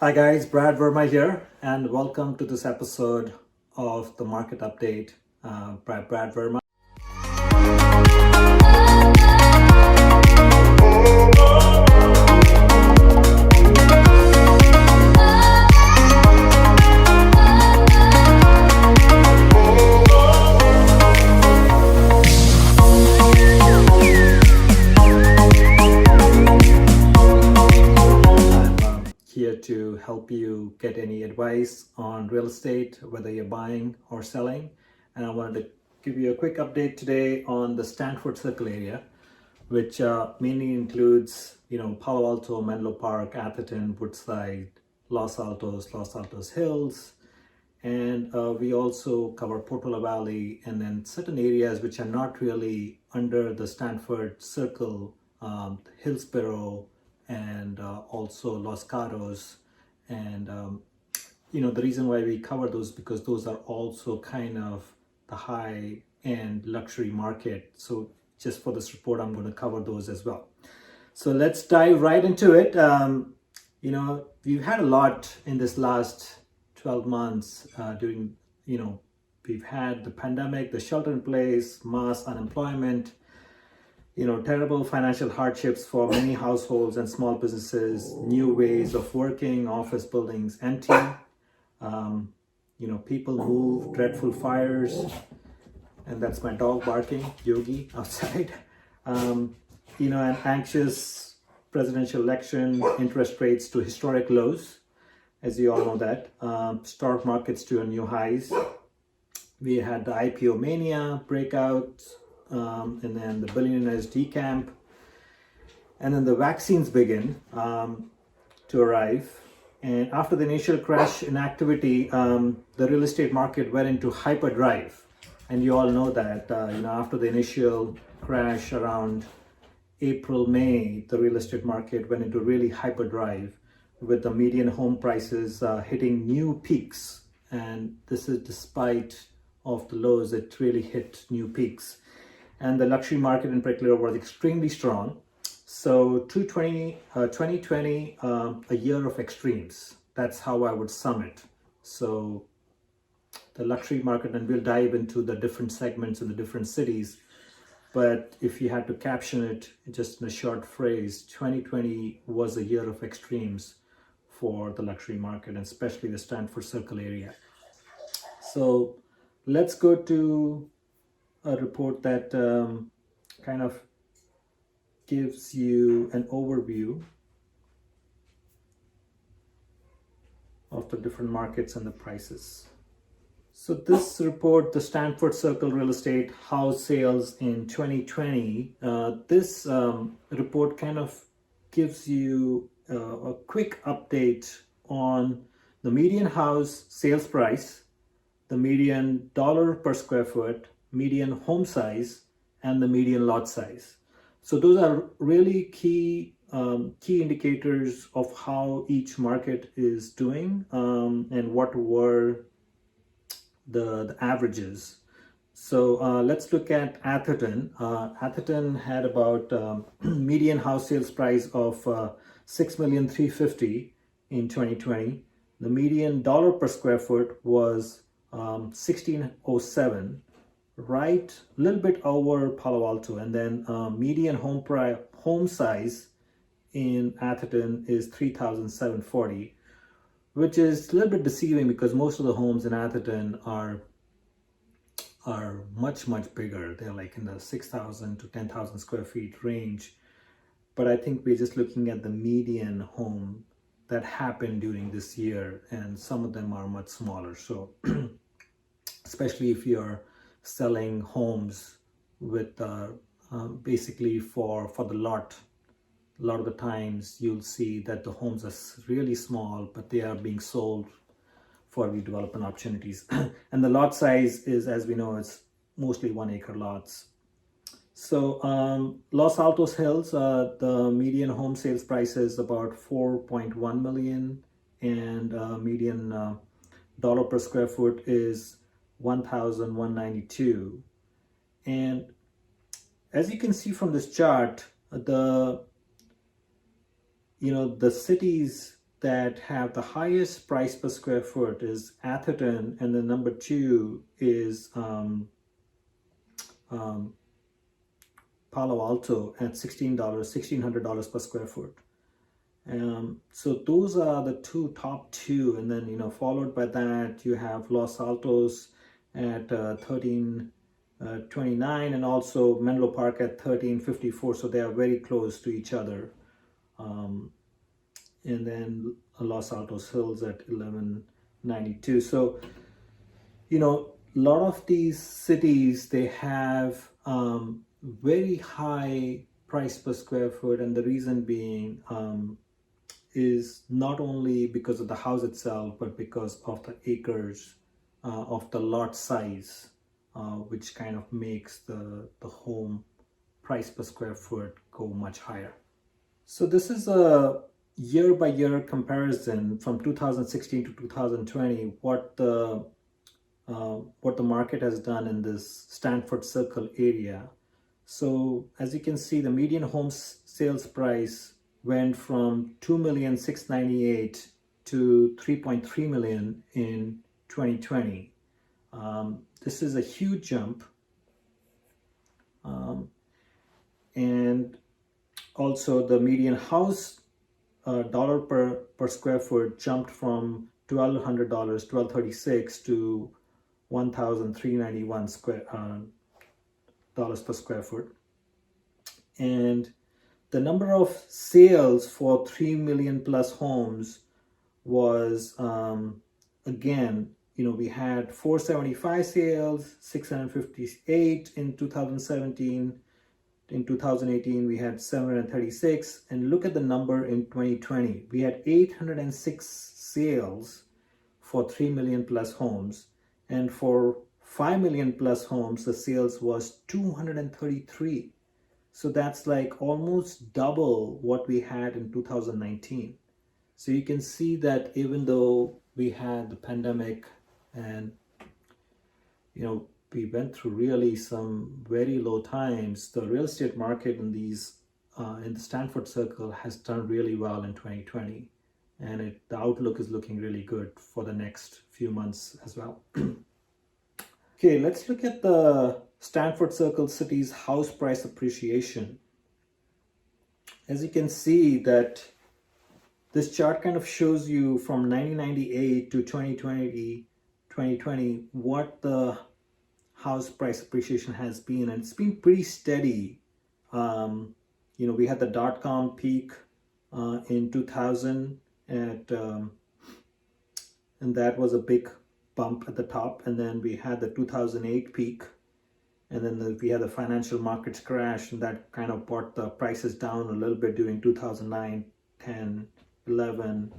Hi guys, Brad Verma here, and welcome to this episode of the Market Update by Brad Verma. Here to help you get any advice on real estate, whether you're buying or selling. And I wanted to give you a quick update today on the Stanford Circle area, which mainly includes, Palo Alto, Menlo Park, Atherton, Woodside, Los Altos Hills. And we also cover Portola Valley and then certain areas which are not really under the Stanford Circle, Hillsborough, and also Los Gatos. And the reason why we cover those because those are also kind of the high end luxury market. So just for this report, I'm going to cover those as well. So let's dive right into it. We've had a lot in this last 12 months during, we've had the pandemic, the shelter in place, mass unemployment, terrible financial hardships for many households and small businesses, new ways of working, office buildings empty, people move, dreadful fires, and that's my dog barking, Yogi, outside, an anxious presidential election, interest rates to historic lows, as you all know that, stock markets to new highs. We had the IPO mania breakout, and then the billionaires decamp, and then the vaccines begin to arrive. And after the initial crash in activity, the real estate market went into hyperdrive. And you all know that, after the initial crash around April, May, the real estate market went into really hyperdrive with the median home prices hitting new peaks. And this is despite of the lows, it really hit new peaks. And the luxury market in particular was extremely strong. So 2020, a year of extremes. That's how I would sum it. So the luxury market, and we'll dive into the different segments in the different cities. But if you had to caption it just in a short phrase, 2020 was a year of extremes for the luxury market, and especially the Stanford Circle area. So let's go to a report that kind of gives you an overview of the different markets and the prices. So this report, the Stanford Circle Real Estate House Sales in 2020, this report kind of gives you a quick update on the median house sales price, the median dollar per square foot, median home size, and the median lot size. So those are really key indicators of how each market is doing and what were the averages. So let's look at Atherton. Atherton had about median house sales price of $6,350,000 in 2020. The median dollar per square foot was $1,607, right a little bit over Palo Alto. And then median home size in Atherton is $3,740, which is a little bit deceiving because most of the homes in Atherton are much bigger. They're like in the 6,000 to 10,000 square feet range. But I think we're just looking at the median home that happened during this year, and some of them are much smaller. So especially if you're selling homes with basically for the lot, a lot of the times you'll see that the homes are really small, but they are being sold for redevelopment opportunities. And the lot size is, as we know, it's mostly 1 acre lots. So Los Altos Hills, the median home sales price is about $4.1 million, and median dollar per square foot is $1,192. And as you can see from this chart, the cities that have the highest price per square foot is Atherton, and the number 2 is Palo Alto at $1,600 per square foot. So those are the top two, and then followed by that you have Los Altos at 1329, and also Menlo Park at 1354. So they are very close to each other. And then Los Altos Hills at 1192. So a lot of these cities, they have very high price per square foot, and the reason being is not only because of the house itself, but because of the acres of the lot size, which kind of makes the home price per square foot go much higher. So this is a year-by-year comparison from 2016 to 2020, what the market has done in this Stanford Circle area. So as you can see, the median home sales price went from $2,698,000 to $3.3 million in 2020. This is a huge jump. And also the median house dollar per square foot jumped from $1,236 to $1,391 dollars per square foot. And the number of sales for 3 million plus homes was again, we had 475 sales, 658 in 2017. In 2018 we had 736, and look at the number in 2020. We had 806 sales for 3 million plus homes, and for 5 million plus homes the sales was 233. So that's like almost double what we had in 2019. So you can see that even though we had the pandemic and we went through really some very low times, the real estate market in the Stanford Circle has done really well in 2020, and the outlook is looking really good for the next few months as well. Okay, let's look at the Stanford Circle city's house price appreciation. As you can see that this chart kind of shows you from 1998 to 2020 what the house price appreciation has been, and it's been pretty steady. We had the dot-com peak in 2000 and that was a big bump at the top, and then we had the 2008 peak, and then we had the financial markets crash, and that kind of brought the prices down a little bit during 2009, 10, 11,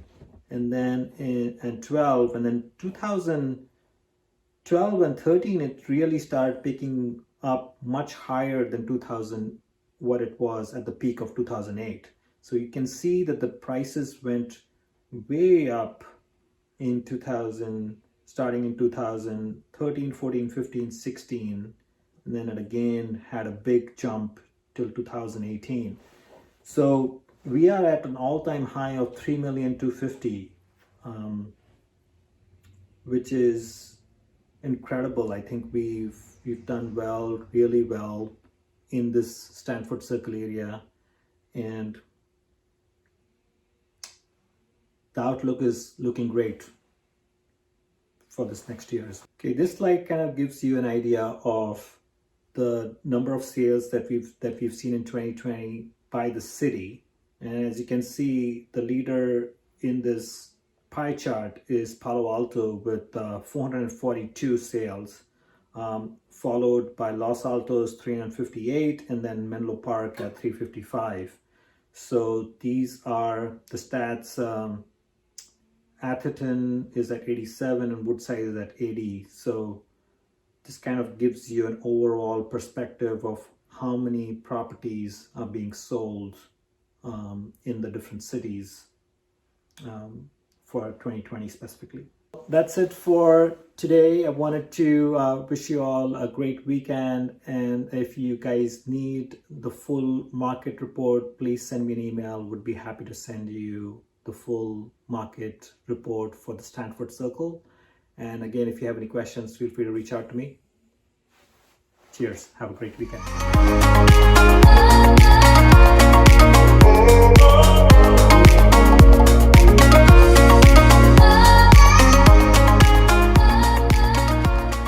and then in 12, and then 2012 and 13 it really started picking up much higher than 2000, what it was at the peak of 2008. So you can see that the prices went way up in 2000, starting in 2013, 14, 15, 16, and then it again had a big jump till 2018. So we are at an all-time high of 3,250,000, which is incredible. I think we've done well, really well in this Stanford Circle area, and the outlook is looking great for this next year. Okay, this slide kind of gives you an idea of the number of sales that we've seen in 2020 by the city. And as you can see, the leader in this pie chart is Palo Alto with 442 sales, followed by Los Altos 358, and then Menlo Park at 355. So these are the stats. Atherton is at 87 and Woodside is at 80. So this kind of gives you an overall perspective of how many properties are being sold in the different cities for 2020 specifically. That's it for today. I wanted to wish you all a great weekend, and if you guys need the full market report, please send me an email. Would be happy to send you the full market report for the Stanford Circle. And again, if you have any questions, feel free to reach out to me. Cheers. Have a great weekend.